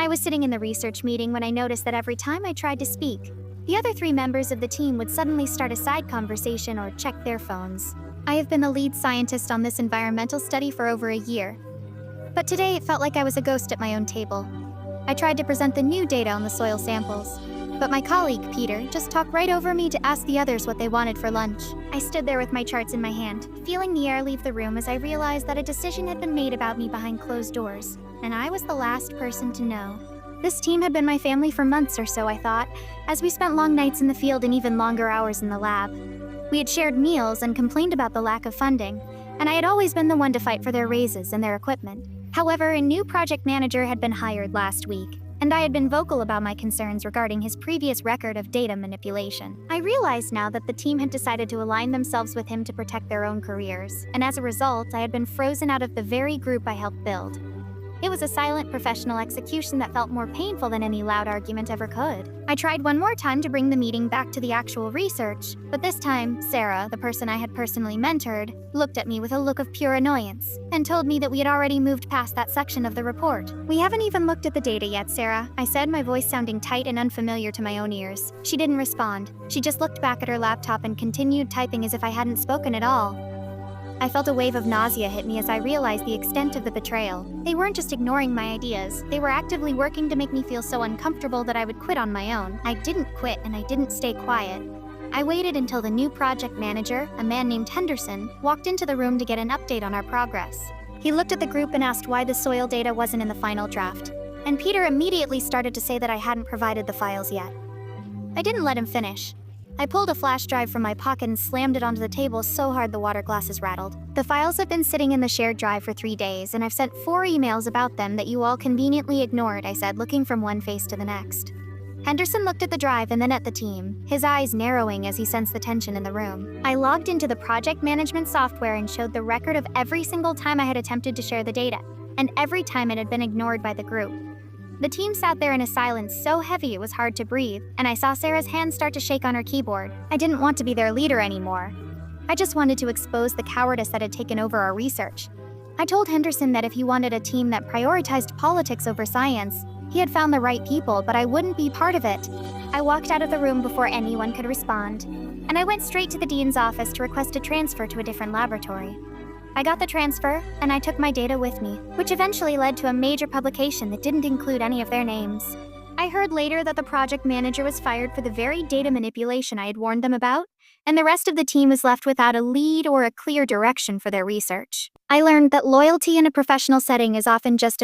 I was sitting in the research meeting when I noticed that every time I tried to speak, the other three members of the team would suddenly start a side conversation or check their phones. I have been the lead scientist on this environmental study for over a year, but today it felt like I was a ghost at my own table. I tried to present the new data on the soil samples, but my colleague, Peter, just talked right over me to ask the others what they wanted for lunch. I stood there with my charts in my hand, feeling the air leave the room as I realized that a decision had been made about me behind closed doors, and I was the last person to know. This team had been my family for months or so, I thought, as we spent long nights in the field and even longer hours in the lab. We had shared meals and complained about the lack of funding, and I had always been the one to fight for their raises and their equipment. However, a new project manager had been hired last week, and I had been vocal about my concerns regarding his previous record of data manipulation. I realized now that the team had decided to align themselves with him to protect their own careers, and as a result, I had been frozen out of the very group I helped build. It was a silent, professional execution that felt more painful than any loud argument ever could. I tried one more time to bring the meeting back to the actual research, but this time, Sarah, the person I had personally mentored, looked at me with a look of pure annoyance and told me that we had already moved past that section of the report. "We haven't even looked at the data yet, Sarah," I said, my voice sounding tight and unfamiliar to my own ears. She didn't respond. She just looked back at her laptop and continued typing as if I hadn't spoken at all. I felt a wave of nausea hit me as I realized the extent of the betrayal. They weren't just ignoring my ideas, they were actively working to make me feel so uncomfortable that I would quit on my own. I didn't quit, and I didn't stay quiet. I waited until the new project manager, a man named Henderson, walked into the room to get an update on our progress. He looked at the group and asked why the soil data wasn't in the final draft, and Peter immediately started to say that I hadn't provided the files yet. I didn't let him finish. I pulled a flash drive from my pocket and slammed it onto the table so hard the water glasses rattled. "The files have been sitting in the shared drive for 3 days, and I've sent 4 emails about them that you all conveniently ignored," I said, looking from one face to the next. Henderson looked at the drive and then at the team, his eyes narrowing as he sensed the tension in the room. I logged into the project management software and showed the record of every single time I had attempted to share the data, and every time it had been ignored by the group. The team sat there in a silence so heavy it was hard to breathe, and I saw Sarah's hand start to shake on her keyboard. I didn't want to be their leader anymore. I just wanted to expose the cowardice that had taken over our research. I told Henderson that if he wanted a team that prioritized politics over science, he had found the right people, but I wouldn't be part of it. I walked out of the room before anyone could respond, and I went straight to the dean's office to request a transfer to a different laboratory. I got the transfer, and I took my data with me, which eventually led to a major publication that didn't include any of their names. I heard later that the project manager was fired for the very data manipulation I had warned them about, and the rest of the team was left without a lead or a clear direction for their research. I learned that loyalty in a professional setting is often just